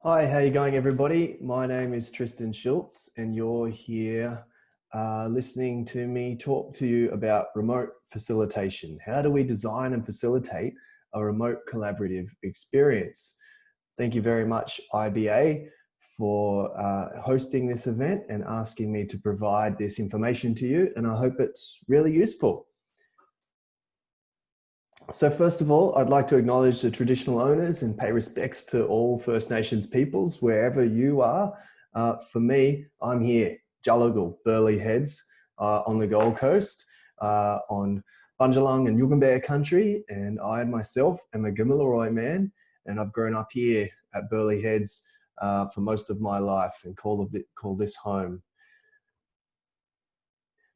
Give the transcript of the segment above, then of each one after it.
Hi, how you going, everybody? My name is Tristan Schultz, and you're here listening to me talk to you about remote facilitation. How do we design and facilitate a remote collaborative experience? Thank you very much, IBA, for hosting this event and asking me to provide this information to you, and I hope it's really useful. So first of all, I'd like to acknowledge the traditional owners and pay respects to all First Nations peoples wherever you are. For me, I'm here, Gulligal, Burleigh Heads, on the Gold Coast, on Bundjalung and Yugambeh country, and I myself am a Gamilaroi man, and I've grown up here at Burleigh Heads for most of my life and call this home.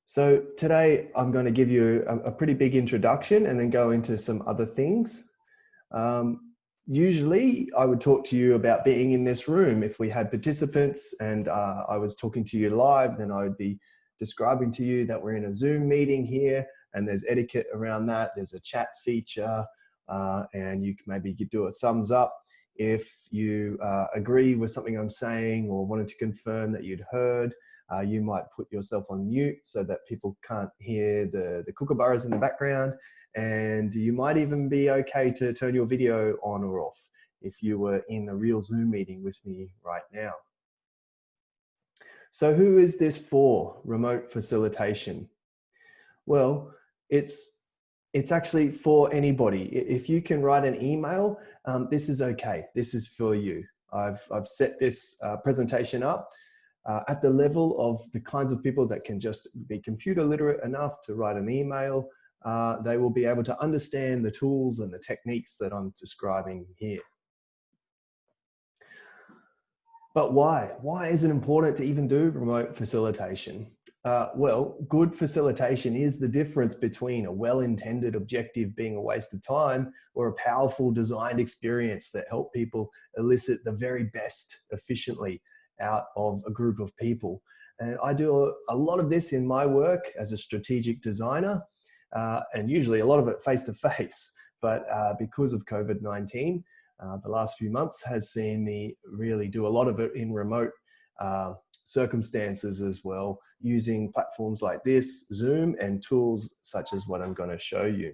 So today I'm going to give you a pretty big introduction and then go into some other things. Usually I would talk to you about being in this room. If we had participants and I was talking to you live, then I would be describing to you that we're in a Zoom meeting here and there's etiquette around that. There's a chat feature and you can maybe do a thumbs up if you agree with something I'm saying or wanted to confirm that you'd heard. You might put yourself on mute so that people can't hear the kookaburras in the background. And you might even be okay to turn your video on or off if you were in a real Zoom meeting with me right now. So who is this for, remote facilitation? Well, it's actually for anybody. If you can write an email, this is okay. This is for you. I've set this presentation up at the level of the kinds of people that can just be computer literate enough to write an email. They will be able to understand the tools and the techniques that I'm describing here. But why? Why is it important to even do remote facilitation? Well, good facilitation is the difference between a well-intended objective being a waste of time or a powerful designed experience that help people elicit the very best efficiently out of a group of people. And I do a lot of this in my work as a strategic designer, and usually a lot of it face-to-face. But because of COVID-19, the last few months has seen me really do a lot of it in remote circumstances as well, using platforms like this, Zoom, and tools such as what I'm going to show you.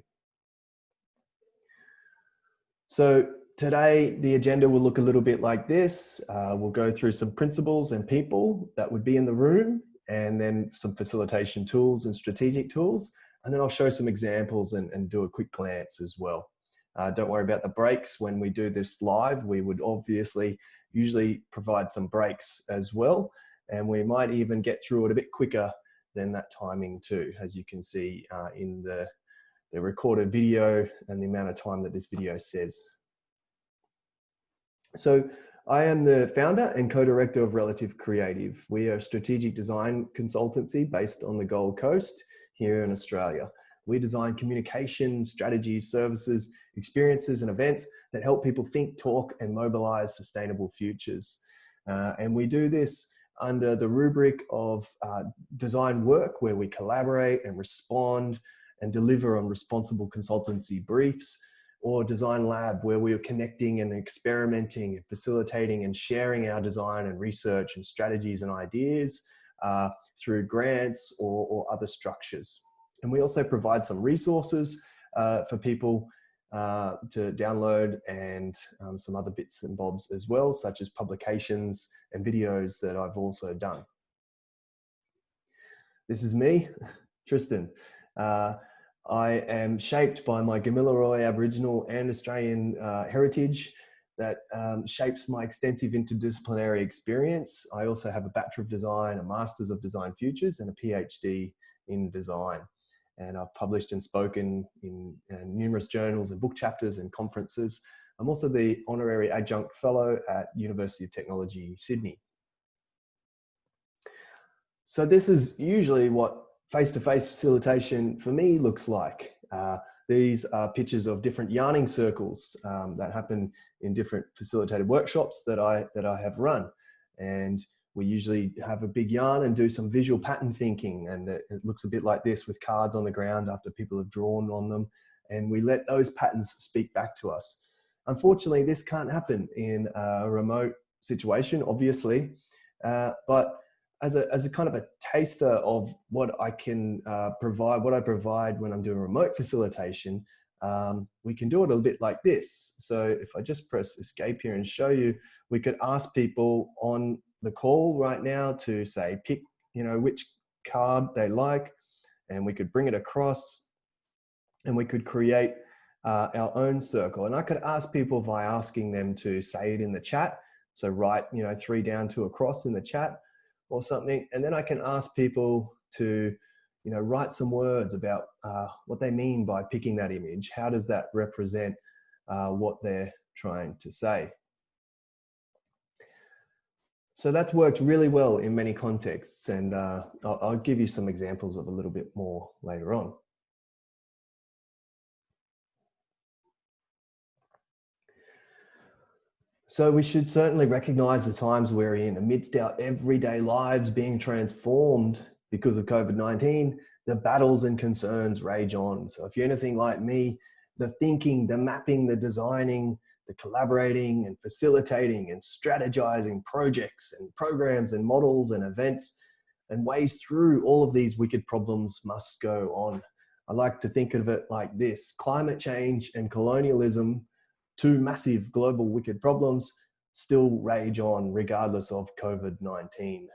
So today, the agenda will look a little bit like this. We'll go through some principles and people that would be in the room, and then some facilitation tools and strategic tools. And then I'll show some examples and do a quick glance as well. Don't worry about the breaks. When we do this live, we would obviously usually provide some breaks as well. And we might even get through it a bit quicker than that timing too, as you can see in the recorded video and the amount of time that this video says. So I am the founder and co-director of Relative Creative. We are a strategic design consultancy based on the Gold Coast here in Australia. We design communication, strategies, services, experiences, and events that help people think, talk, and mobilize sustainable futures. And we do this under the rubric of design work, where we collaborate and respond and deliver on responsible consultancy briefs, or design lab, where we are connecting and experimenting and facilitating and sharing our design and research and strategies and ideas through grants or other structures. And we also provide some resources for people to download, and some other bits and bobs as well, such as publications and videos that I've also done. This is me, Tristan. I am shaped by my Gamilaroi Aboriginal and Australian heritage that shapes my extensive interdisciplinary experience. I also have a Bachelor of Design, a Masters of Design Futures, and a PhD in design. And I've published and spoken in numerous journals and book chapters and conferences. I'm also the Honorary Adjunct Fellow at University of Technology, Sydney. So this is usually what face-to-face facilitation for me looks like. These are pictures of different yarning circles that happen in different facilitated workshops that I have run. And we usually have a big yarn and do some visual pattern thinking. And it looks a bit like this, with cards on the ground after people have drawn on them. And we let those patterns speak back to us. Unfortunately, this can't happen in a remote situation, obviously, but as a kind of a taster of what I can provide, what I provide when I'm doing remote facilitation, we can do it a little bit like this. So if I just press escape here and show you, we could ask people on the call right now to say, pick, which card they like, and we could bring it across and we could create our own circle. And I could ask people by asking them to say it in the chat. So write, 3 down, 2 across in the chat or something. And then I can ask people to, write some words about what they mean by picking that image. How does that represent what they're trying to say? So that's worked really well in many contexts. And I'll give you some examples of a little bit more later on. So we should certainly recognize the times we're in. Amidst our everyday lives being transformed because of COVID-19, the battles and concerns rage on. So if you're anything like me, the thinking, the mapping, the designing, the collaborating and facilitating and strategizing projects and programs and models and events and ways through all of these wicked problems must go on. I like to think of it like this: climate change and colonialism, 2 massive global wicked problems, still rage on regardless of COVID-19.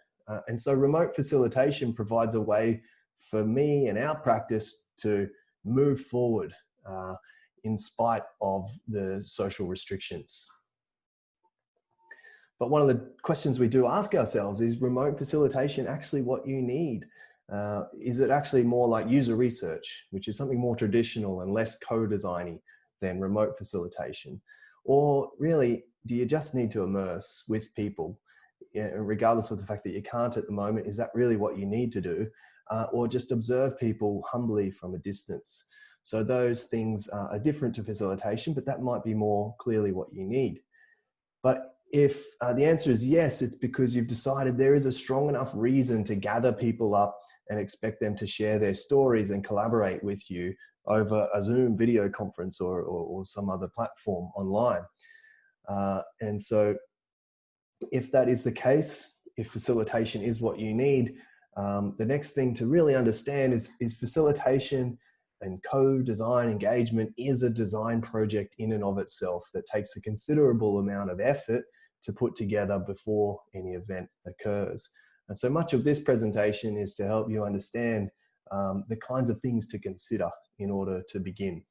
And so remote facilitation provides a way for me and our practice to move forward in spite of the social restrictions. But one of the questions we do ask ourselves is remote facilitation actually what you need? Is it actually more like user research, which is something more traditional and less co-designy than remote facilitation? Or really, do you just need to immerse with people, regardless of the fact that you can't at the moment? Is that really what you need to do? Or just observe people humbly from a distance? So those things are different to facilitation, but that might be more clearly what you need. But if the answer is yes, it's because you've decided there is a strong enough reason to gather people up and expect them to share their stories and collaborate with you over a Zoom video conference or some other platform online. And so if that is the case, if facilitation is what you need, the next thing to really understand is facilitation and co-design engagement is a design project in and of itself that takes a considerable amount of effort to put together before any event occurs. And so much of this presentation is to help you understand the kinds of things to consider in order to begin.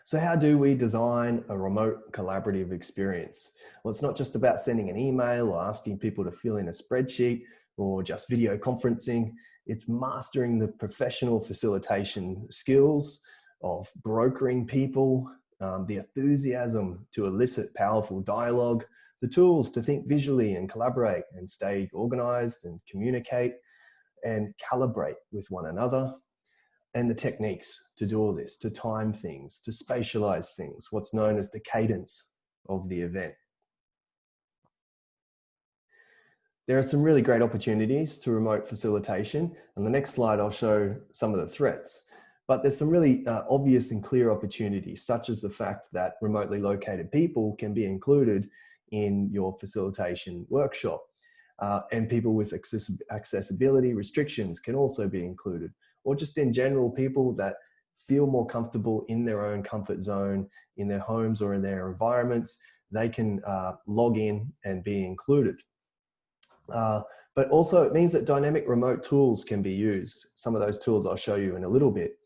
So how do we design a remote collaborative experience? Well, it's not just about sending an email or asking people to fill in a spreadsheet or just video conferencing. It's mastering the professional facilitation skills of brokering people, the enthusiasm to elicit powerful dialogue, the tools to think visually and collaborate and stay organized and communicate and calibrate with one another, and the techniques to do all this, to time things, to spatialize things, what's known as the cadence of the event. There are some really great opportunities to remote facilitation. On the next slide, I'll show some of the threats. But there's some really obvious and clear opportunities, such as the fact that remotely located people can be included in your facilitation workshop. And people with accessibility restrictions can also be included. Or just in general, people that feel more comfortable in their own comfort zone, in their homes or in their environments, they can log in and be included. But also it means that dynamic remote tools can be used. Some of those tools I'll show you in a little bit.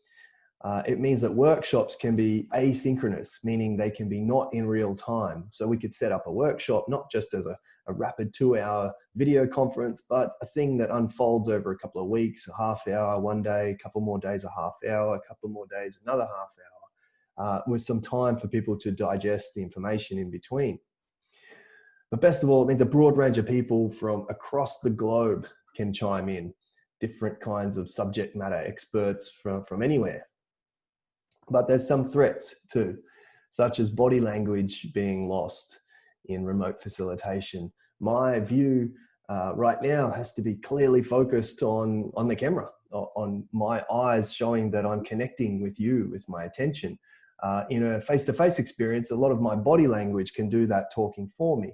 It means that workshops can be asynchronous, meaning they can be not in real time. So we could set up a workshop, not just as a rapid 2-hour video conference, but a thing that unfolds over a couple of weeks, a half hour, one day, a couple more days, a half hour, a couple more days, another half hour, with some time for people to digest the information in between. But best of all, it means a broad range of people from across the globe can chime in, different kinds of subject matter experts from anywhere. But there's some threats too, such as body language being lost in remote facilitation. My view right now has to be clearly focused on the camera, on my eyes showing that I'm connecting with you, with my attention. In a face-to-face experience, a lot of my body language can do that talking for me.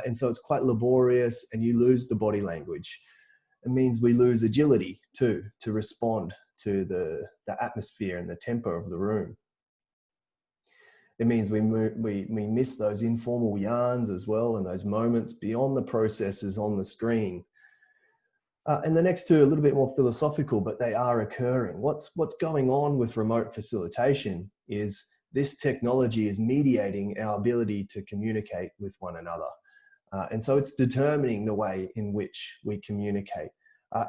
And so it's quite laborious, and you lose the body language. It means we lose agility too, to respond to the atmosphere and the tempo of the room. It means we miss those informal yarns as well, and those moments beyond the processes on the screen. And the next two are a little bit more philosophical, but they are occurring. What's going on with remote facilitation is this technology is mediating our ability to communicate with one another. And so it's determining the way in which we communicate.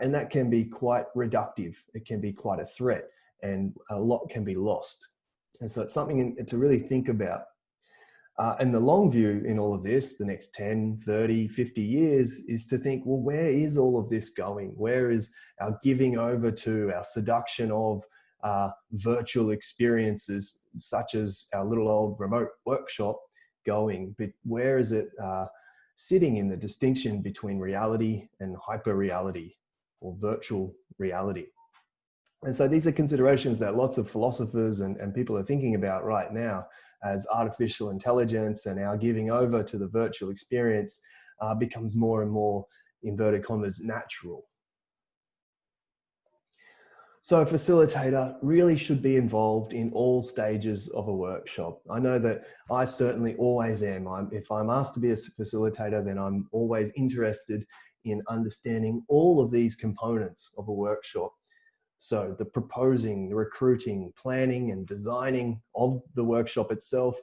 And that can be quite reductive. It can be quite a threat, and a lot can be lost. And so it's something to really think about. And the long view in all of this, the next 10, 30, 50 years, is to think, well, where is all of this going? Where is our giving over to, our seduction of virtual experiences, such as our little old remote workshop, going? But where is it sitting in the distinction between reality and hyper-reality, or virtual reality? And so these are considerations that lots of philosophers and people are thinking about right now, as artificial intelligence and our giving over to the virtual experience becomes more and more, inverted commas, natural. So a facilitator really should be involved in all stages of a workshop. I know that I certainly always am. If I'm asked to be a facilitator, then I'm always interested in understanding all of these components of a workshop. So the proposing, the recruiting, planning and designing of the workshop itself,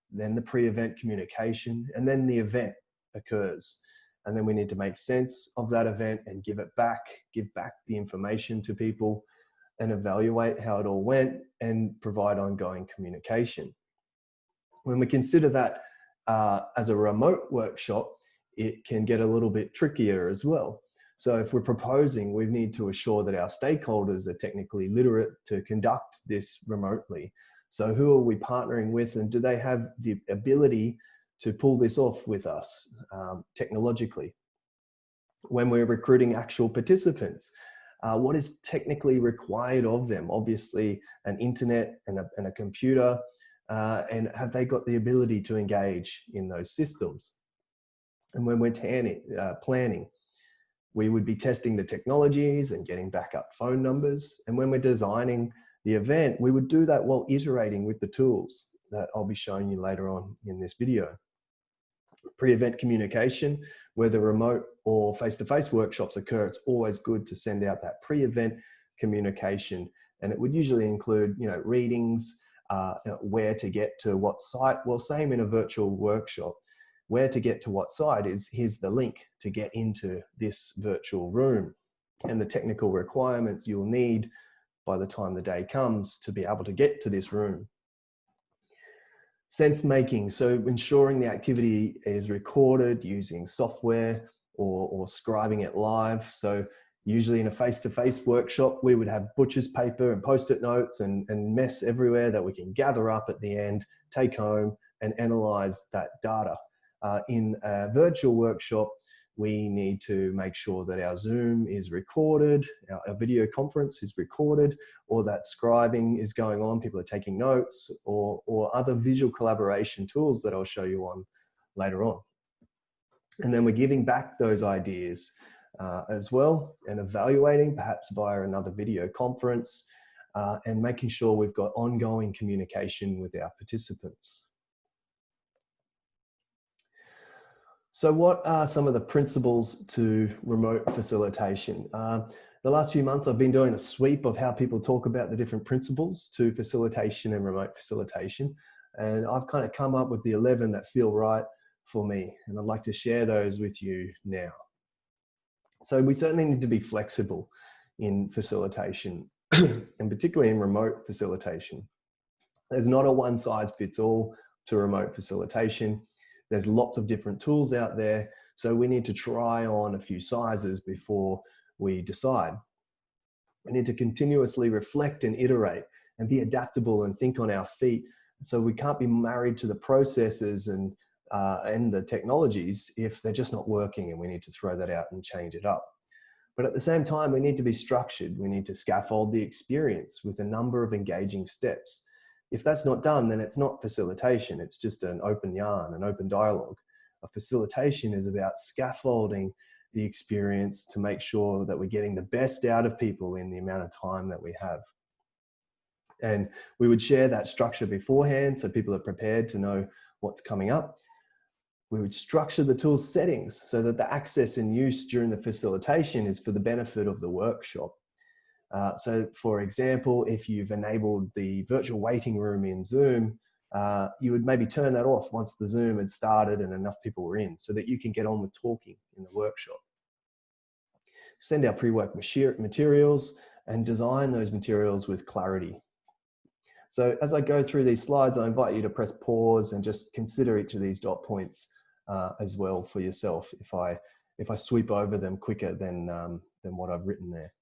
then the pre-event communication, and then the event occurs. And then we need to make sense of that event and give back the information to people, and evaluate how it all went, and provide ongoing communication. When we consider that as a remote workshop, it can get a little bit trickier as well. So if we're proposing, we need to assure that our stakeholders are technically literate to conduct this remotely. So who are we partnering with, and do they have the ability to pull this off with us technologically? When we're recruiting actual participants, what is technically required of them? Obviously, an internet and a computer, and have they got the ability to engage in those systems? And when we're planning, we would be testing the technologies and getting backup phone numbers. And when we're designing the event, we would do that while iterating with the tools that I'll be showing you later on in this video. Pre-event communication, whether remote or face-to-face workshops occur, it's always good to send out that pre-event communication. And it would usually include, readings, where to get to what site. Well, same in a virtual workshop. Where to get to what site is, here's the link to get into this virtual room, and the technical requirements you'll need by the time the day comes to be able to get to this room. Sense making, so ensuring the activity is recorded using software or scribing it live. So usually in a face-to-face workshop, we would have butcher's paper and post-it notes and mess everywhere that we can gather up at the end, take home and analyze that data. In a virtual workshop, we need to make sure that our Zoom is recorded, our video conference is recorded, or that scribing is going on, people are taking notes, or other visual collaboration tools that I'll show you on later on. And then we're giving back those ideas as well, and evaluating perhaps via another video conference, and making sure we've got ongoing communication with our participants. So what are some of the principles to remote facilitation? The last few months, I've been doing a sweep of how people talk about the different principles to facilitation and remote facilitation. And I've kind of come up with the 11 that feel right for me. And I'd like to share those with you now. So we certainly need to be flexible in facilitation, and particularly in remote facilitation. There's not a one size fits all to remote facilitation. There's lots of different tools out there, so we need to try on a few sizes before we decide. We need to continuously reflect and iterate and be adaptable and think on our feet. So we can't be married to the processes and the technologies if they're just not working, and we need to throw that out and change it up. But at the same time, we need to be structured. We need to scaffold the experience with a number of engaging steps. If that's not done, then it's not facilitation. It's just an open yarn, an open dialogue. A facilitation is about scaffolding the experience to make sure that we're getting the best out of people in the amount of time that we have. And we would share that structure beforehand so people are prepared to know what's coming up. We would structure the tool's settings so that the access and use during the facilitation is for the benefit of the workshop. So for example, if you've enabled the virtual waiting room in Zoom, you would maybe turn that off once the Zoom had started and enough people were in, so that you can get on with talking in the workshop. Send out pre-work materials and design those materials with clarity. So as I go through these slides, I invite you to press pause and just consider each of these dot points as well for yourself if I sweep over them quicker than what I've written there.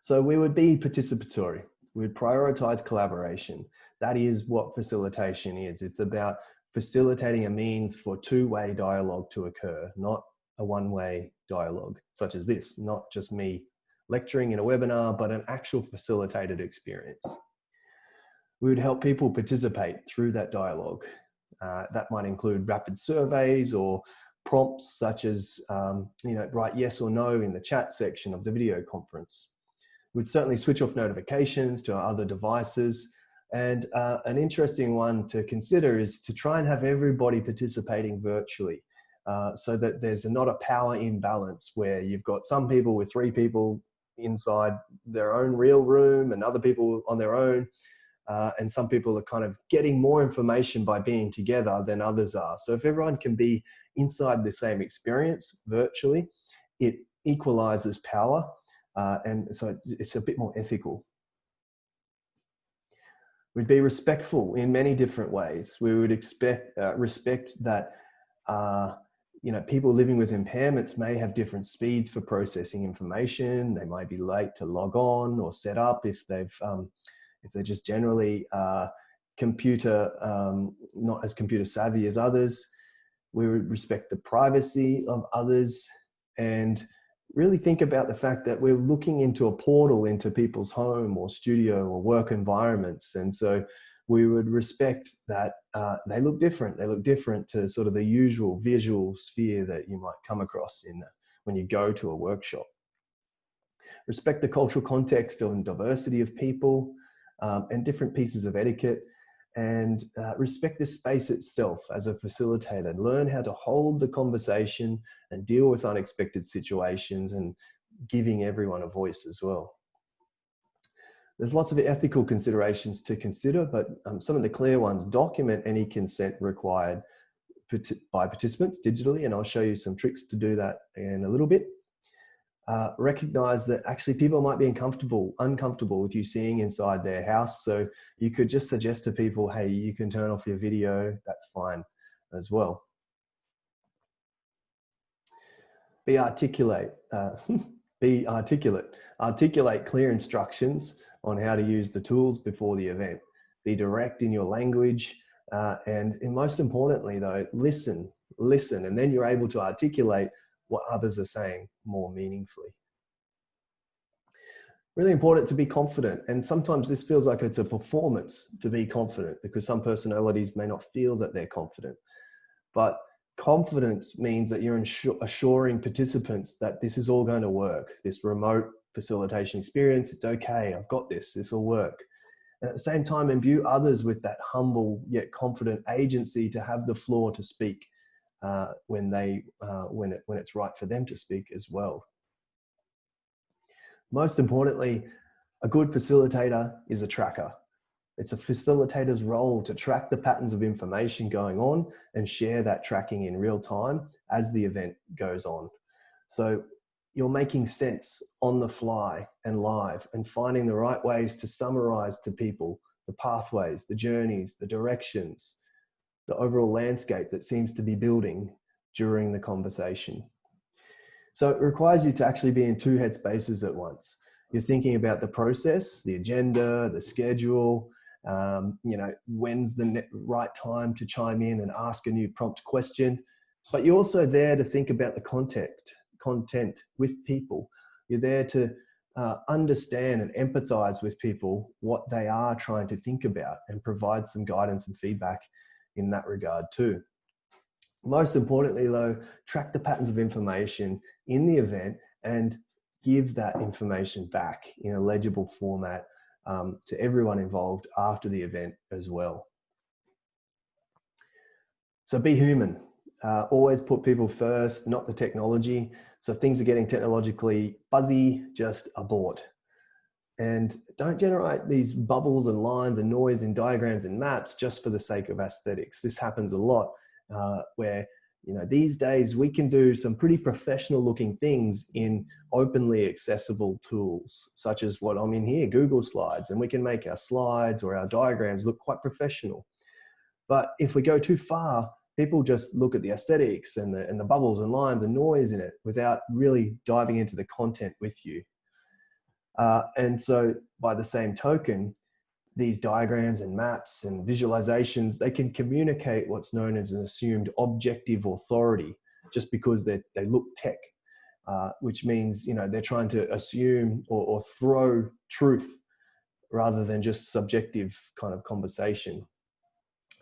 So we would be participatory. We would prioritize collaboration. That is what facilitation is. It's about facilitating a means for two-way dialogue to occur, not a one-way dialogue such as this, not just me lecturing in a webinar, but an actual facilitated experience. We would help people participate through that dialogue. That might include rapid surveys or prompts such as, write yes or no in the chat section of the video conference. We'd certainly switch off notifications to our other devices. And an interesting one to consider is to try and have everybody participating virtually so that there's not a power imbalance where you've got some people with 3 people inside their own real room and other people on their own. And some people are kind of getting more information by being together than others are. So if everyone can be inside the same experience virtually, it equalizes power. And so it's a bit more ethical. We'd be respectful in many different ways. We would respect that people living with impairments may have different speeds for processing information. They might be late to log on or set up if they're just generally not as computer savvy as others. We would respect the privacy of others and really think about the fact that we're looking into a portal into people's home or studio or work environments. And so we would respect that they look different. They look different to sort of the usual visual sphere that you might come across when you go to a workshop. Respect the cultural context and diversity of people and different pieces of etiquette, and respect the space itself as a facilitator. Learn how to hold the conversation and deal with unexpected situations and giving everyone a voice as well. There's lots of ethical considerations to consider, but some of the clear ones: document any consent required by participants digitally, and I'll show you some tricks to do that in a little bit. Recognize that actually people might be uncomfortable with you seeing inside their house. So you could just suggest to people, hey, you can turn off your video, that's fine as well. Be articulate. Articulate clear instructions on how to use the tools before the event. Be direct in your language. And most importantly though, listen, and then you're able to articulate what others are saying more meaningfully. Really important to be confident. And sometimes this feels like it's a performance to be confident because some personalities may not feel that they're confident. But confidence means that you're assuring participants that this is all going to work. This remote facilitation experience, it's okay, I've got this will work. And at the same time, imbue others with that humble yet confident agency to have the floor to speak when it's right for them to speak as well. Most importantly, a good facilitator is a tracker. It's a facilitator's role to track the patterns of information going on and share that tracking in real time as the event goes on. So you're making sense on the fly and live and finding the right ways to summarize to people the pathways, the journeys, the directions, the overall landscape that seems to be building during the conversation. So it requires you to actually be in 2 headspaces at once. You're thinking about the process, the agenda, the schedule, when's the right time to chime in and ask a new prompt question. But you're also there to think about the content with people. You're there to understand and empathize with people, what they are trying to think about, and provide some guidance and feedback in that regard too. Most importantly though, track the patterns of information in the event and give that information back in a legible format to everyone involved after the event as well. So be human. Always put people first, not the technology. So if things are getting technologically fuzzy, just abort. And don't generate these bubbles and lines and noise in diagrams and maps just for the sake of aesthetics. This happens a lot where, you know, these days we can do some pretty professional looking things in openly accessible tools, such as what I'm in here, Google Slides, and we can make our slides or our diagrams look quite professional. But if we go too far, people just look at the aesthetics and the bubbles and lines and noise in it without really diving into the content with you. And so by the same token, these diagrams and maps and visualizations, they can communicate what's known as an assumed objective authority just because they look tech, which means, you know, they're trying to assume or throw truth rather than just subjective kind of conversation.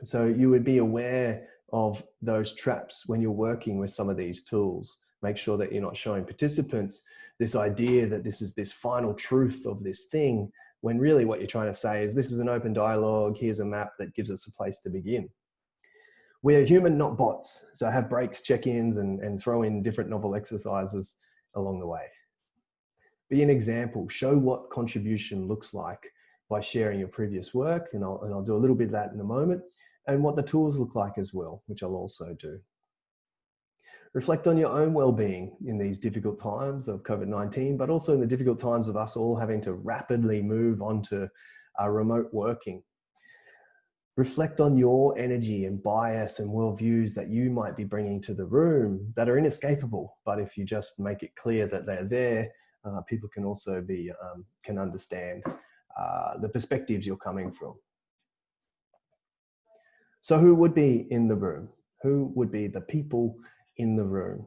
So you would be aware of those traps when you're working with some of these tools. Make sure that you're not showing participants this idea that this is this final truth of this thing, when really what you're trying to say is this is an open dialogue, here's a map that gives us a place to begin. We are human, not bots. So have breaks, check-ins, and throw in different novel exercises along the way. Be an example, show what contribution looks like by sharing your previous work, and I'll do a little bit of that in a moment, and what the tools look like as well, which I'll also do. Reflect on your own well-being in these difficult times of COVID-19, but also in the difficult times of us all having to rapidly move on to remote working. Reflect on your energy and bias and worldviews that you might be bringing to the room that are inescapable, but if you just make it clear that they're there, people can also be, can understand the perspectives you're coming from. So who would be in the room? Who would be the people in the room?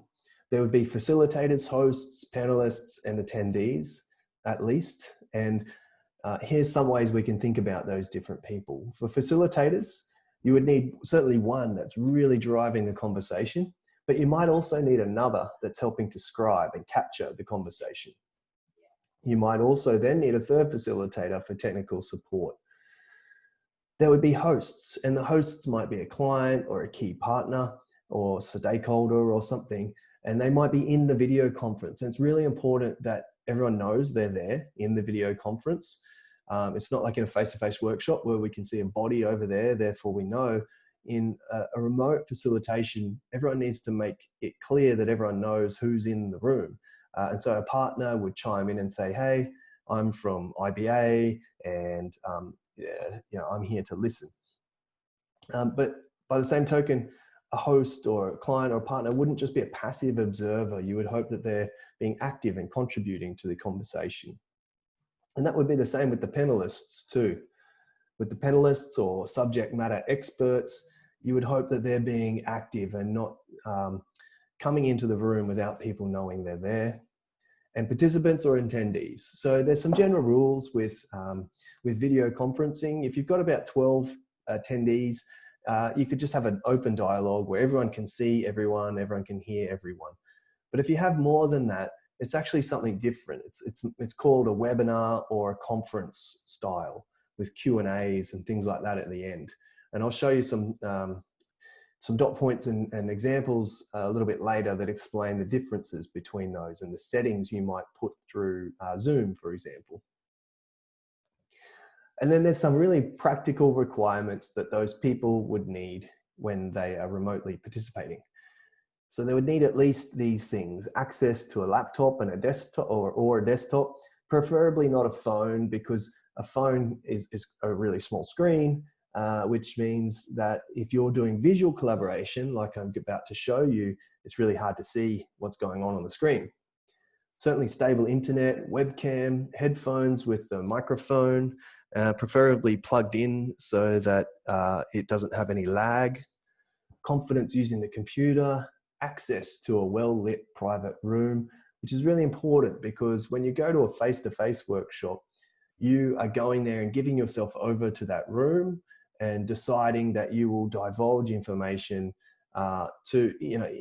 There would be facilitators, hosts, panelists, and attendees, at least. And here's some ways we can think about those different people. For facilitators, you would need certainly one that's really driving the conversation, but you might also need another that's helping to scribe and capture the conversation. You might also then need a third facilitator for technical support. There would be hosts, and the hosts might be a client or a key partner or stakeholder or something, and they might be in the video conference. And it's really important that everyone knows they're there in the video conference. It's not like in a face-to-face workshop where we can see a body over there, therefore we know. In a remote facilitation, everyone needs to make it clear that everyone knows who's in the room. And so a partner would chime in and say, hey, I'm from IBA, and yeah, you know, I'm here to listen. But by the same token, a host or a client or a partner wouldn't just be a passive observer. You would hope that they're being active and contributing to the conversation. And that would be the same with the panelists too. With the panelists or subject matter experts, you would hope that they're being active and not coming into the room without people knowing they're there. And participants or attendees. So there's some general rules with video conferencing. If you've got about 12 attendees, you could just have an open dialogue where everyone can see everyone can hear everyone. But if you have more than that, it's actually something different. It's called a webinar or a conference style with Q&As and things like that at the end. And I'll show you some dot points and examples a little bit later that explain the differences between those and the settings you might put through Zoom, for example. And then there's some really practical requirements that those people would need when they are remotely participating. So they would need at least these things: access to a laptop and a desktop or a desktop, preferably not a phone, because a phone is a really small screen, which means that if you're doing visual collaboration, like I'm about to show you, it's really hard to see what's going on the screen. Certainly stable internet, webcam, headphones with the microphone, preferably plugged in so that it doesn't have any lag, confidence using the computer, access to a well-lit private room, which is really important because when you go to a face-to-face workshop, you are going there and giving yourself over to that room and deciding that you will divulge information to,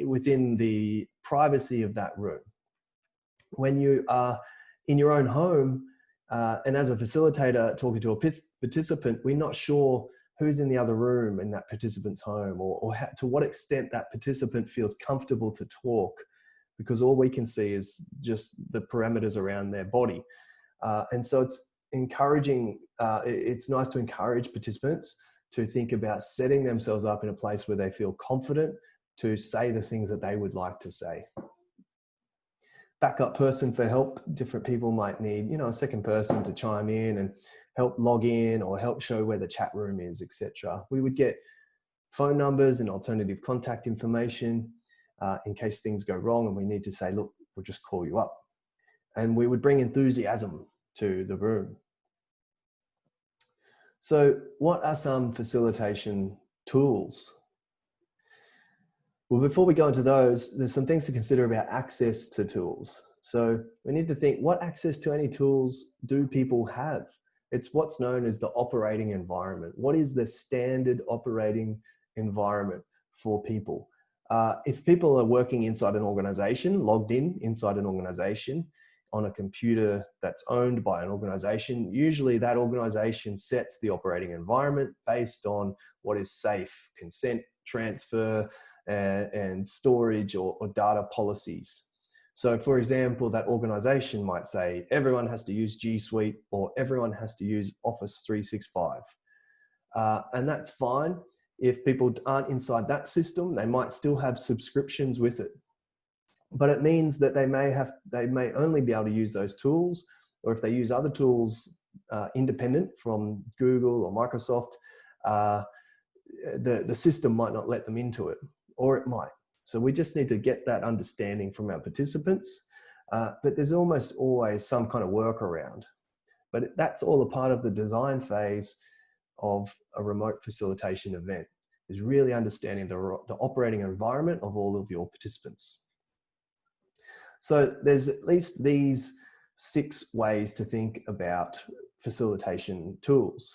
within the privacy of that room. When you are in your own home, and as a facilitator talking to a participant, we're not sure who's in the other room in that participant's home, or to what extent that participant feels comfortable to talk, because all we can see is just the parameters around their body. And so it's encouraging, it's nice to encourage participants to think about setting themselves up in a place where they feel confident to say the things that they would like to say. Backup person for help. Different people might need, a second person to chime in and help log in or help show where the chat room is, etc. We would get phone numbers and alternative contact information in case things go wrong and we need to say, look, we'll just call you up. And we would bring enthusiasm to the room. So what are some facilitation tools? Well, before we go into those, there's some things to consider about access to tools. So we need to think, what access to any tools do people have? It's what's known as the operating environment. What is the standard operating environment for people? If people are working inside an organization, logged in inside an organization on a computer that's owned by an organization, usually that organization sets the operating environment based on what is safe, consent, transfer, and storage or data policies. So for example, that organization might say, everyone has to use G Suite or everyone has to use Office 365. And that's fine. If people aren't inside that system, they might still have subscriptions with it. But it means that they may only be able to use those tools, or if they use other tools independent from Google or Microsoft, the system might not let them into it, or it might. So we just need to get that understanding from our participants. But there's almost always some kind of workaround. But that's all a part of the design phase of a remote facilitation event, is really understanding the operating environment of all of your participants. So there's at least these 6 ways to think about facilitation tools.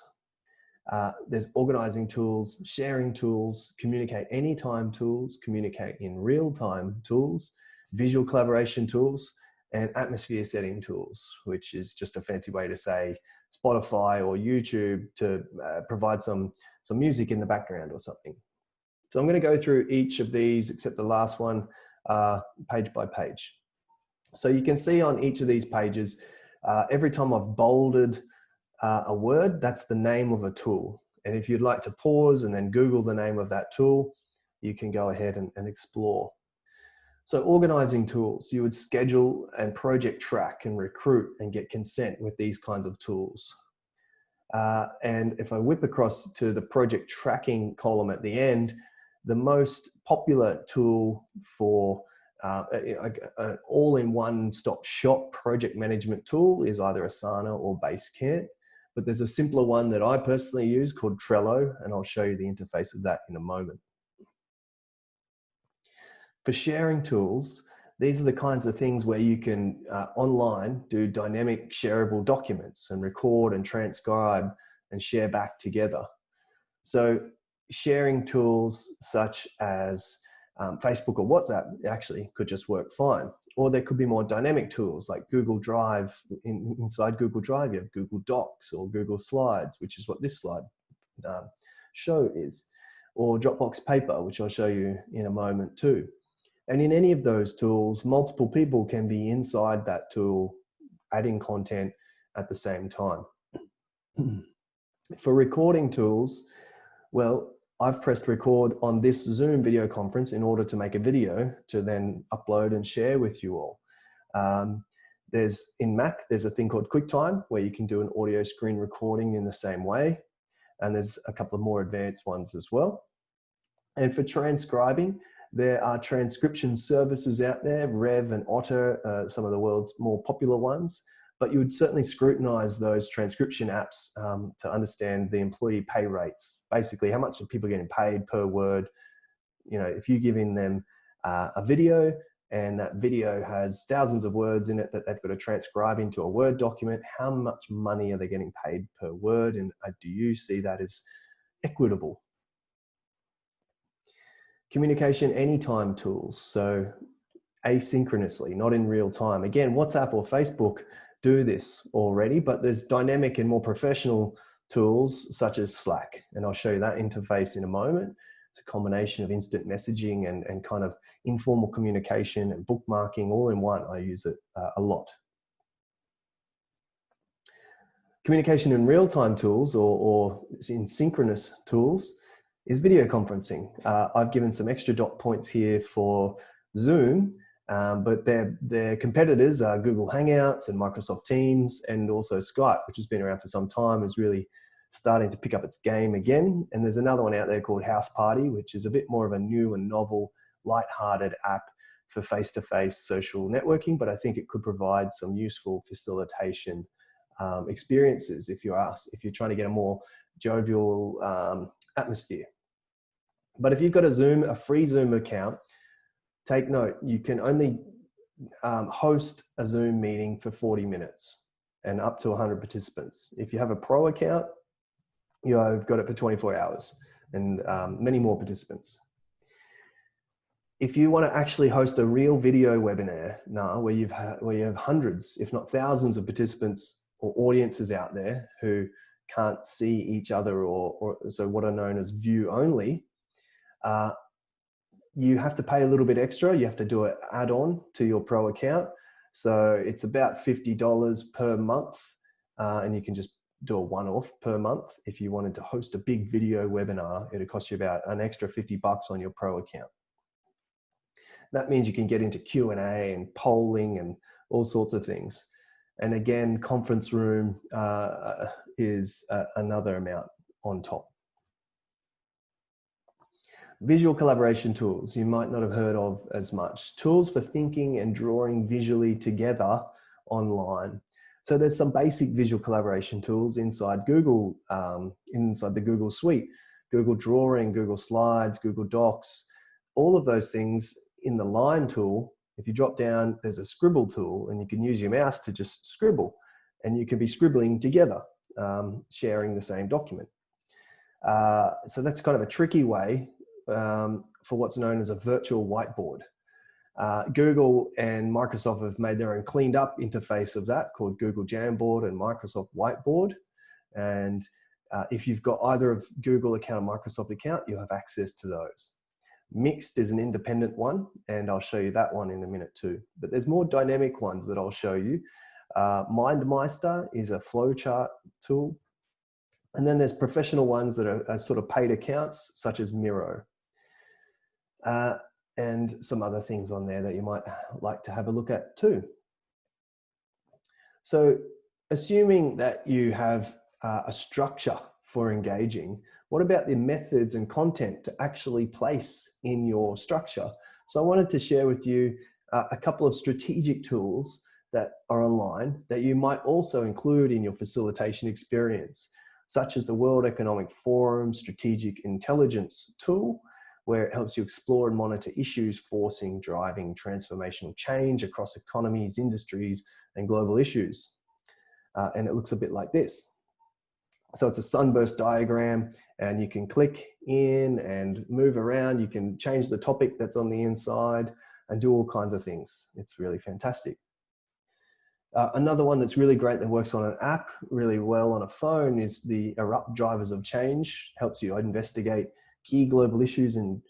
There's organizing tools, sharing tools, communicate anytime tools, communicate in real time tools, visual collaboration tools, and atmosphere setting tools, which is just a fancy way to say Spotify or YouTube to provide some music in the background or something. So I'm going to go through each of these, except the last one, page by page. So you can see on each of these pages, every time I've bolded a word, that's the name of a tool. And if you'd like to pause and then Google the name of that tool, you can go ahead and explore. So organizing tools, you would schedule and project track and recruit and get consent with these kinds of tools. And if I whip across to the project tracking column at the end, the most popular tool for an all-in-one stop shop project management tool is either Asana or Basecamp. But there's a simpler one that I personally use called Trello, and I'll show you the interface of that in a moment. For sharing tools, these are the kinds of things where you can online do dynamic shareable documents and record and transcribe and share back together. So sharing tools such as Facebook or WhatsApp actually could just work fine. Or there could be more dynamic tools like Google Drive. Inside Google Drive, you have Google Docs or Google Slides, which is what this slide show is, or Dropbox Paper, which I'll show you in a moment too. And in any of those tools, multiple people can be inside that tool, adding content at the same time. For recording tools, well, I've pressed record on this Zoom video conference in order to make a video to then upload and share with you all. In Mac, there's a thing called QuickTime where you can do an audio screen recording in the same way. And there's a couple of more advanced ones as well. And for transcribing, there are transcription services out there, Rev and Otter, some of the world's more popular ones. But you would certainly scrutinize those transcription apps to understand the employee pay rates. Basically, how much are people getting paid per word? If you're giving them a video and that video has thousands of words in it that they've got to transcribe into a Word document. How much money are they getting paid per word? And do you see that as equitable? Communication anytime tools. So asynchronously, not in real time. Again, WhatsApp or Facebook do this already, but there's dynamic and more professional tools such as Slack. And I'll show you that interface in a moment. It's a combination of instant messaging and kind of informal communication and bookmarking all in one. I use it a lot. Communication in real-time tools or in synchronous tools is video conferencing. I've given some extra dot points here for Zoom, but their competitors are Google Hangouts and Microsoft Teams, and also Skype, which has been around for some time, is really starting to pick up its game again. And there's another one out there called House Party, which is a bit more of a new and novel, light-hearted app for face-to-face social networking, but I think it could provide some useful facilitation experiences if you're trying to get a more jovial atmosphere. But if you've got a free Zoom account, take note, you can only host a Zoom meeting for 40 minutes and up to 100 participants. If you have a pro account, you've got it for 24 hours and many more participants. If you want to actually host a real video webinar now, where you have hundreds, if not thousands of participants or audiences out there who can't see each other, or so what are known as view only, you have to pay a little bit extra. You have to do an add-on to your pro account. So it's about $50 per month, and you can just do a one-off per month. If you wanted to host a big video webinar, it'd cost you about an extra $50 on your pro account. That means you can get into Q&A and polling and all sorts of things. And again, conference room is another amount on top. Visual collaboration tools, you might not have heard of as much. Tools for thinking and drawing visually together online. So there's some basic visual collaboration tools inside Google, inside the Google suite. Google Drawing, Google Slides, Google Docs, all of those things. In the line tool, if you drop down, there's a scribble tool, and you can use your mouse to just scribble, and you can be scribbling together, sharing the same document. So that's kind of a tricky way for what's known as a virtual whiteboard. Google and Microsoft have made their own cleaned up interface of that called Google Jamboard and Microsoft Whiteboard. And if you've got either a Google account or Microsoft account, you have access to those. Mixed is an independent one, and I'll show you that one in a minute too. But there's more dynamic ones that I'll show you. MindMeister is a flowchart tool. And then there's professional ones that are sort of paid accounts, such as Miro. And some other things on there that you might like to have a look at too. So assuming that you have a structure for engaging, what about the methods and content to actually place in your structure? So I wanted to share with you a couple of strategic tools that are online that you might also include in your facilitation experience, such as the World Economic Forum Strategic Intelligence tool, where it helps you explore and monitor issues driving transformational change across economies, industries, and global issues. And it looks a bit like this. So it's a sunburst diagram, and you can click in and move around. You can change the topic that's on the inside and do all kinds of things. It's really fantastic. Another one that's really great that works on an app really well on a phone is the Erupt Drivers of Change. Helps you investigate key global issues and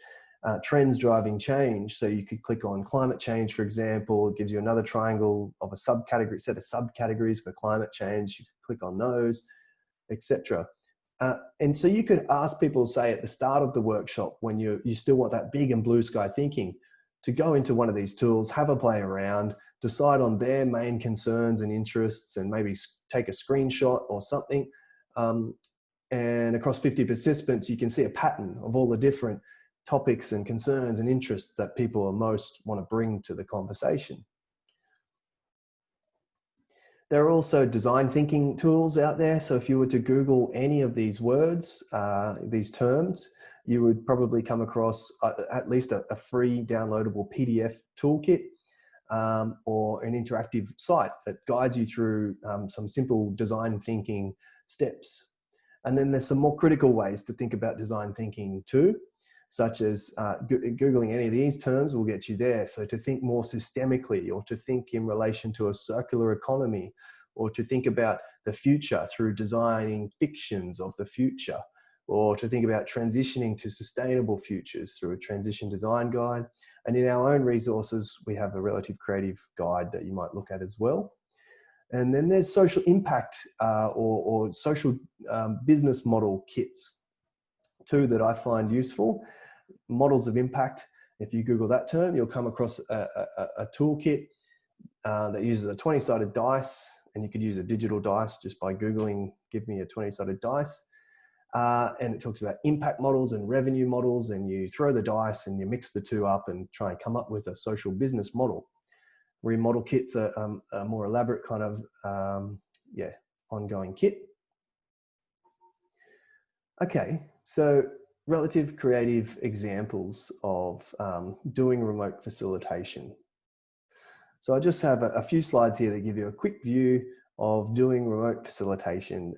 trends driving change. So you could click on climate change, for example. It gives you another triangle of a set of subcategories for climate change. You can click on those, etc. And so you could ask people, say at the start of the workshop, when you still want that big and blue sky thinking, to go into one of these tools, have a play around, decide on their main concerns and interests, and maybe take a screenshot or something. And across 50 participants, you can see a pattern of all the different topics and concerns and interests that people most want to bring to the conversation. There are also design thinking tools out there. So if you were to Google any of these words, these terms, you would probably come across at least a free downloadable PDF toolkit or an interactive site that guides you through some simple design thinking steps. And then there's some more critical ways to think about design thinking too, such as Googling any of these terms will get you there. So to think more systemically, or to think in relation to a circular economy, or to think about the future through designing fictions of the future, or to think about transitioning to sustainable futures through a transition design guide. And in our own resources, we have a relative creative guide that you might look at as well. And then there's social impact or social business model kits too that I find useful. Models of impact, if you Google that term, you'll come across a toolkit that uses a 20-sided dice, and you could use a digital dice just by Googling, give me a 20-sided dice. And it talks about impact models and revenue models, and you throw the dice and you mix the two up and try and come up with a social business model. Remodel kits are a more elaborate kind of, ongoing kit. Okay, so relative creative examples of doing remote facilitation. So I just have a few slides here that give you a quick view of doing remote facilitation.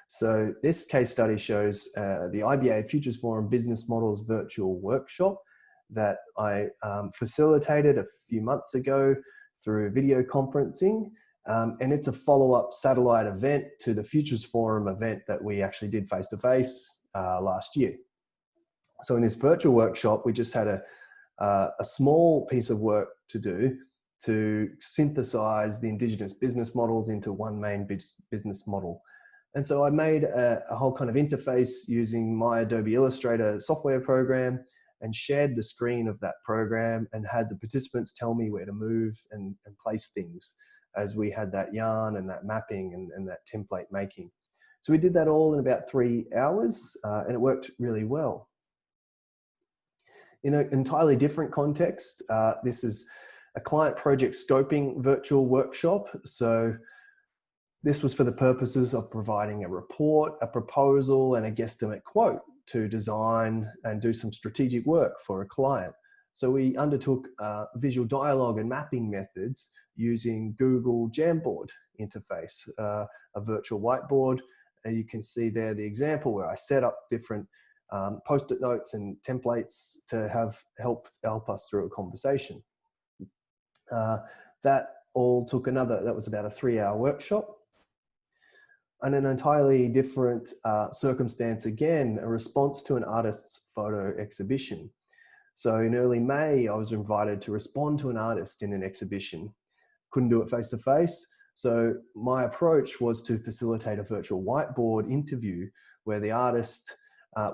So this case study shows the IBA Futures Forum Business Models virtual workshop that I facilitated a few months ago through video conferencing. And it's a follow-up satellite event to the Futures Forum event that we actually did face-to-face last year. So in this virtual workshop, we just had a small piece of work to do to synthesize the Indigenous business models into one main business model. And so I made a whole kind of interface using my Adobe Illustrator software program, and shared the screen of that program and had the participants tell me where to move and place things as we had that yarn and that mapping and that template making. So we did that all in about 3 hours and it worked really well. In an entirely different context, this is a client project scoping virtual workshop. So this was for the purposes of providing a report, a proposal, and a guesstimate quote to design and do some strategic work for a client. So we undertook visual dialogue and mapping methods using Google Jamboard interface, a virtual whiteboard. And you can see there the example where I set up different post-it notes and templates to help us through a conversation. That all took that was about a 3-hour workshop. And an entirely different circumstance again, a response to an artist's photo exhibition. So in early May, I was invited to respond to an artist in an exhibition. Couldn't do it face-to-face. So my approach was to facilitate a virtual whiteboard interview where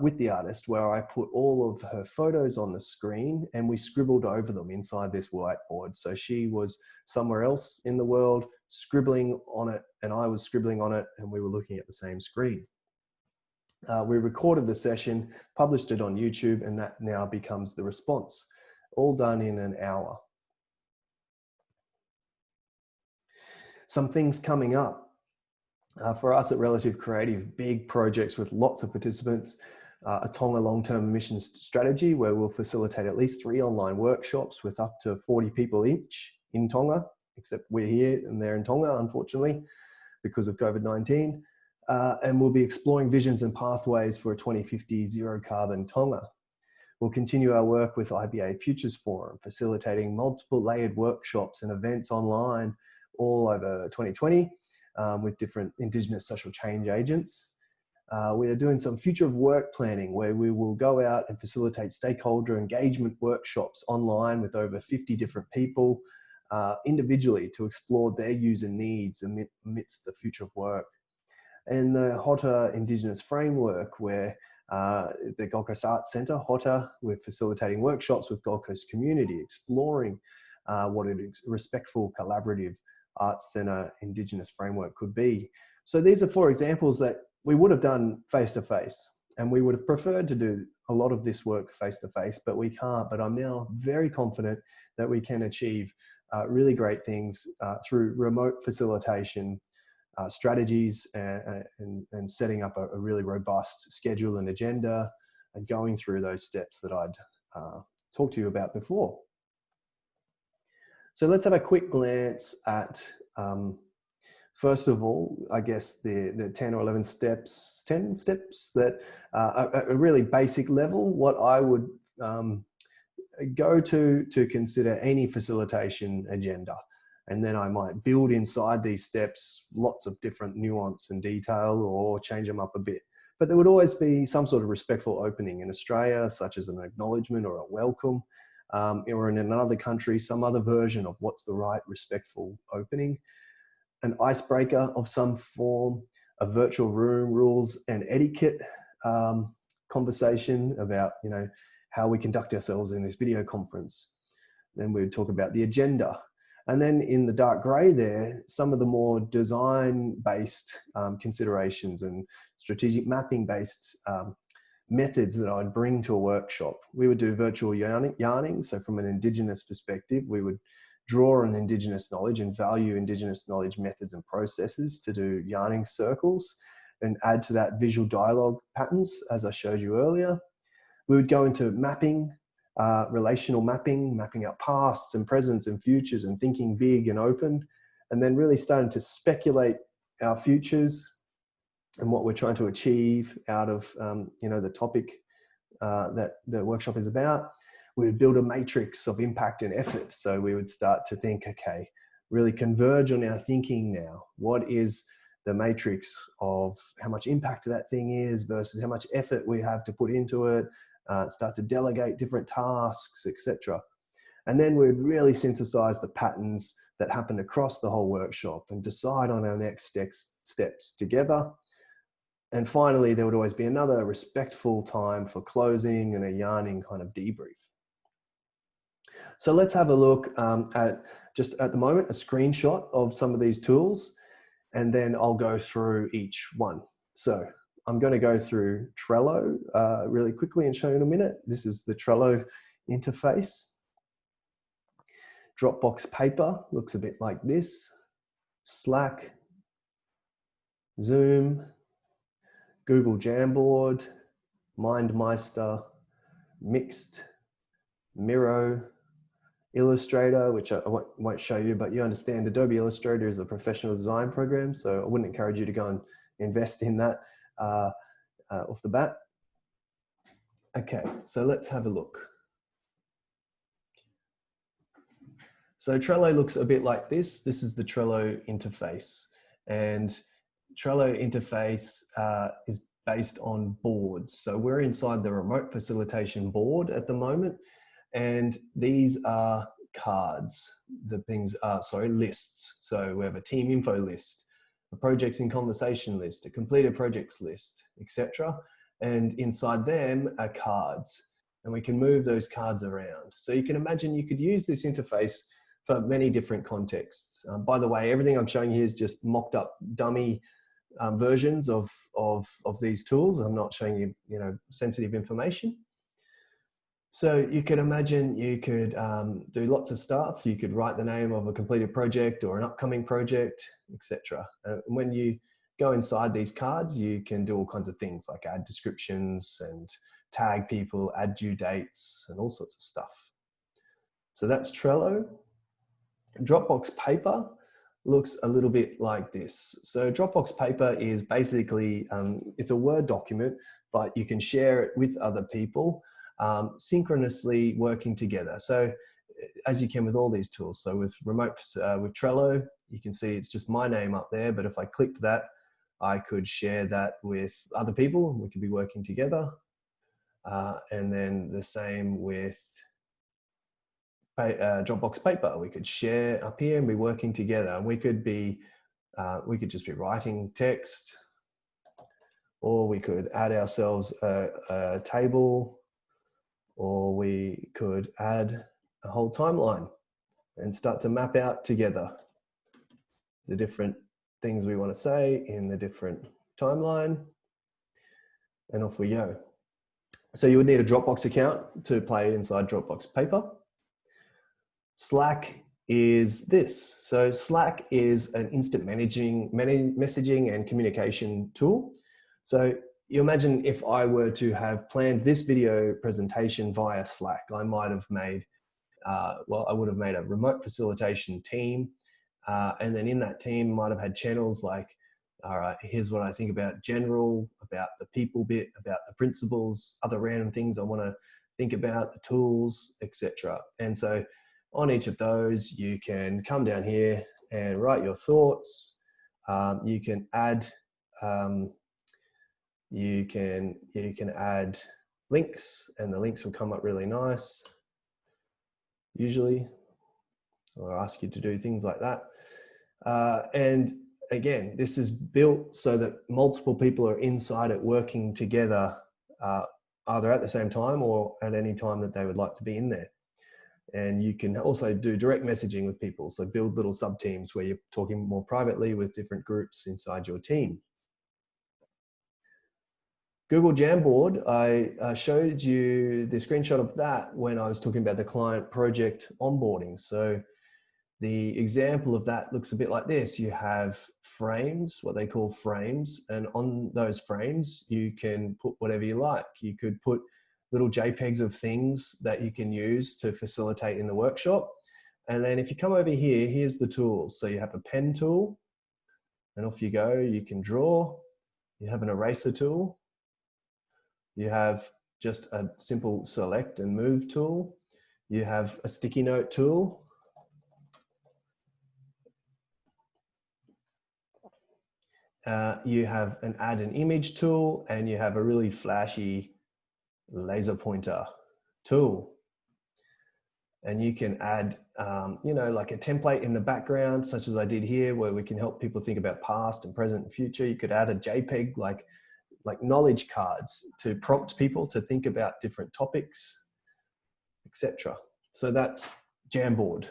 with the artist, where I put all of her photos on the screen and we scribbled over them inside this whiteboard. So she was somewhere else in the world scribbling on it and I was scribbling on it, and we were looking at the same screen. We recorded the session, published it on YouTube, and that now becomes the response, all done in an hour. Some things coming up. For us at Relative Creative, big projects with lots of participants, a Tonga long-term emissions strategy where we'll facilitate at least 3 online workshops with up to 40 people each in Tonga, except we're here and they're in Tonga, unfortunately, because of COVID-19. And we'll be exploring visions and pathways for a 2050 zero carbon Tonga. We'll continue our work with IBA Futures Forum, facilitating multiple layered workshops and events online all over 2020 with different Indigenous social change agents. We are doing some future of work planning where we will go out and facilitate stakeholder engagement workshops online with over 50 different people individually to explore their user needs amidst the future of work. And the HOTA Indigenous framework where the Gold Coast Arts Centre, HOTA, we're facilitating workshops with Gold Coast community, exploring what a respectful, collaborative arts centre Indigenous framework could be. So these are 4 examples that we would have done face-to-face, and we would have preferred to do a lot of this work face-to-face, but we can't. But I'm now very confident that we can achieve really great things through remote facilitation strategies and setting up a really robust schedule and agenda and going through those steps that I'd talked to you about before. So let's have a quick glance at, first of all, I guess the 10 or 11 steps, 10 steps that at a really basic level, what I would go to consider any facilitation agenda. And then I might build inside these steps lots of different nuance and detail, or change them up a bit. But there would always be some sort of respectful opening in Australia, such as an acknowledgement or a welcome, or in another country, some other version of what's the right respectful opening, an icebreaker of some form, a virtual room rules and etiquette conversation about, you know, how we conduct ourselves in this video conference. Then we would talk about the agenda. And then in the dark gray there, some of the more design-based considerations and strategic mapping-based methods that I'd bring to a workshop. We would do virtual yarning. So from an Indigenous perspective, we would draw on Indigenous knowledge and value Indigenous knowledge methods and processes to do yarning circles, and add to that visual dialogue patterns, as I showed you earlier. We would go into mapping, relational mapping, mapping out pasts and presents and futures, and thinking big and open, and then really starting to speculate our futures and what we're trying to achieve out of you know, the topic that the workshop is about. We would build a matrix of impact and effort. So we would start to think, okay, really converge on our thinking now. What is the matrix of how much impact that thing is versus how much effort we have to put into it, start to delegate different tasks, etc. And then we'd really synthesize the patterns that happen across the whole workshop and decide on our next steps together. And finally, there would always be another respectful time for closing and a yarning kind of debrief. So let's have a look at, just at the moment, a screenshot of some of these tools, and then I'll go through each one. So I'm going to go through Trello really quickly and show you in a minute. This is the Trello interface. Dropbox Paper looks a bit like this. Slack, Zoom, Google Jamboard, MindMeister, Mixed, Miro, Illustrator, which I won't show you, but you understand Adobe Illustrator is a professional design program, so I wouldn't encourage you to go and invest in that off the bat. Okay, so let's have a look. So Trello looks a bit like this. This is the Trello interface, and Trello interface is based on boards. So we're inside the remote facilitation board at the moment, and these are cards. The things are, sorry, lists. So we have a team info list, a projects in conversation list, a completed projects list, etc. And inside them are cards, and we can move those cards around. So you can imagine you could use this interface for many different contexts. By the way, everything I'm showing here is just mocked up dummy versions of these tools. I'm not showing you, you know, sensitive information. So you can imagine you could do lots of stuff. You could write the name of a completed project or an upcoming project, etc. When you go inside these cards, you can do all kinds of things like add descriptions and tag people, add due dates, and all sorts of stuff. So that's Trello. Dropbox Paper looks a little bit like this. So Dropbox Paper is basically, it's a Word document, but you can share it with other people, synchronously working together. So as you can with all these tools, so with with Trello, you can see it's just my name up there, but if I clicked that, I could share that with other people. We could be working together. And then the same with Dropbox Paper. We could share up here and be working together. We could just be writing text, or we could add ourselves a table, or we could add a whole timeline and start to map out together the different things we want to say in the different timeline, and off we go. So you would need a Dropbox account to play inside Dropbox Paper. Slack is this. So Slack is an instant messaging and communication tool. So you imagine if I were to have planned this video presentation via Slack, I might have made well, I would have made a remote facilitation team. And then in that team, might have had channels like, all right, here's what I think about general, about the people bit, about the principles, other random things I want to think about, the tools, etc. And so on each of those, you can come down here and write your thoughts. You can add add links, and the links will come up really nice usually, or ask you to do things like that. And again, this is built so that multiple people are inside it working together, either at the same time or at any time that they would like to be in there. And you can also do direct messaging with people. So build little sub teams where you're talking more privately with different groups inside your team. Google Jamboard, I showed you the screenshot of that when I was talking about the client project onboarding. So the example of that looks a bit like this. You have frames, what they call frames, and on those frames, you can put whatever you like. You could put little JPEGs of things that you can use to facilitate in the workshop. And then if you come over here, here's the tools. So you have a pen tool, and off you go. You can draw. You have an eraser tool. You have just a simple select and move tool. You have a sticky note tool. You have an add an image tool, and you have a really flashy laser pointer tool. And you can add, you know, like a template in the background, such as I did here, where we can help people think about past and present and future. You could add a JPEG, like knowledge cards, to prompt people to think about different topics, etc. So that's Jamboard.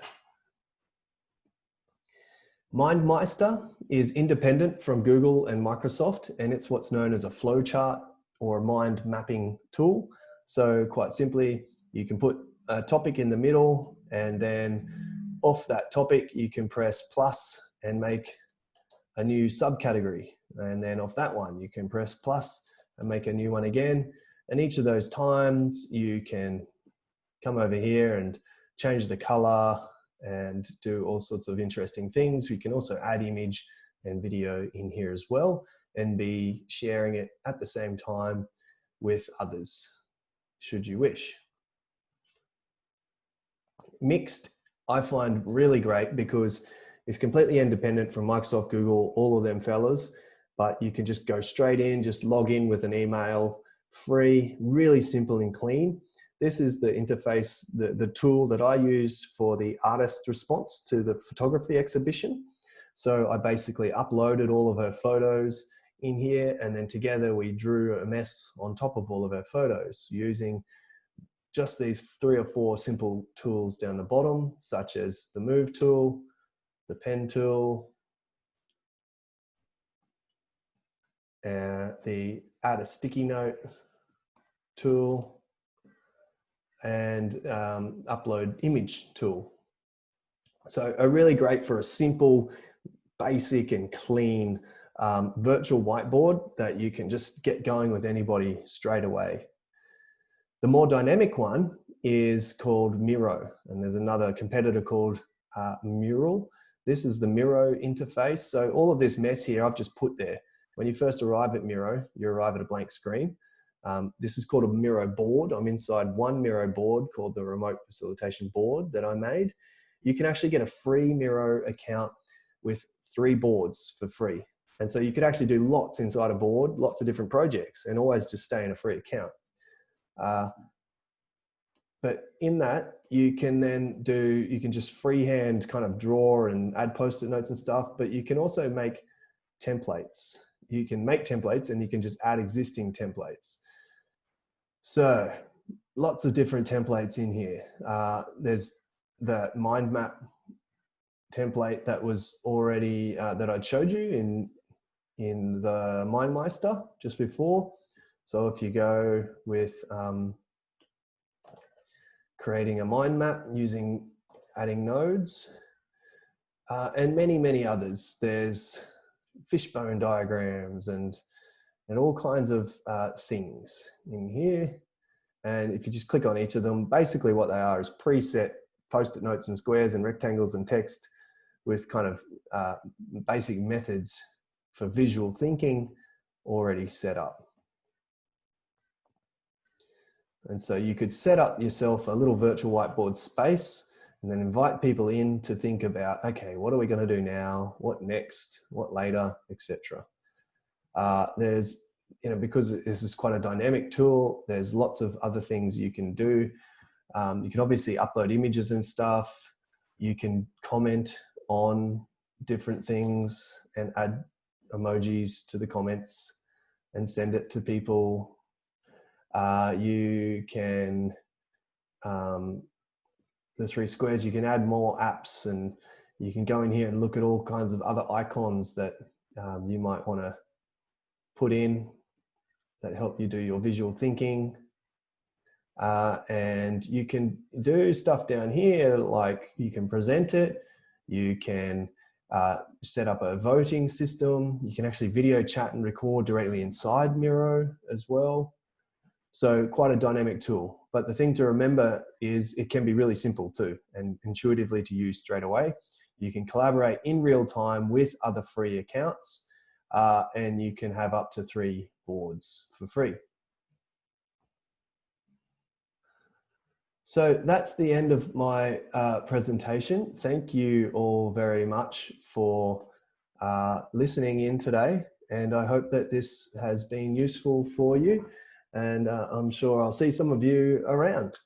MindMeister is independent from Google and Microsoft, and it's what's known as a flowchart or a mind mapping tool. So quite simply, you can put a topic in the middle, and then off that topic, you can press plus and make a new subcategory. And then off that one, you can press plus and make a new one again. And each of those times, you can come over here and change the color and do all sorts of interesting things. We can also add image and video in here as well, and be sharing it at the same time with others, should you wish. Mixed, I find really great because it's completely independent from Microsoft, Google, all of them fellas, but you can just go straight in, just log in with an email, free, really simple and clean. This is the interface, the tool that I use for the artist response to the photography exhibition. So I basically uploaded all of her photos in here, and then together we drew a mess on top of all of her photos using just these 3 or 4 simple tools down the bottom, such as the move tool, the pen tool, the add a sticky note tool, and upload image tool. So are really great for a simple, basic and clean virtual whiteboard that you can just get going with anybody straight away. The more dynamic one is called Miro, and there's another competitor called Mural. This is the Miro interface. So all of this mess here, I've just put there. When you first arrive at Miro, you arrive at a blank screen. This is called a Miro board. I'm inside one Miro board called the Remote Facilitation Board that I made. You can actually get a free Miro account with 3 boards for free. And so you could actually do lots inside a board, lots of different projects, and always just stay in a free account. But in that, you can then you can just freehand kind of draw and add post-it notes and stuff, but you can also make templates. You can make templates, and you can just add existing templates. So lots of different templates in here. There's the mind map template that was already, that I'd showed you in the MindMeister just before. So if you go with creating a mind map using adding nodes, and many, many others. There's fishbone diagrams and all kinds of things in here. And if you just click on each of them, basically what they are is preset post-it notes and squares and rectangles and text with kind of basic methods for visual thinking already set up. And so you could set up yourself a little virtual whiteboard space and then invite people in to think about, okay, what are we going to do now? What next? What later, etc. There's, because this is quite a dynamic tool, there's lots of other things you can do. You can obviously upload images and stuff. You can comment on different things and add emojis to the comments and send it to people. You can, the three squares, you can add more apps, and you can go in here and look at all kinds of other icons that you might want to put in that help you do your visual thinking. And you can do stuff down here, like you can present it, you can set up a voting system, you can actually video chat and record directly inside Miro as well. So quite a dynamic tool. But the thing to remember is it can be really simple too, and intuitively to use straight away. You can collaborate in real time with other free accounts, and you can have up to 3 boards for free. So that's the end of my presentation. Thank you all very much for listening in today, and I hope that this has been useful for you, and I'm sure I'll see some of you around.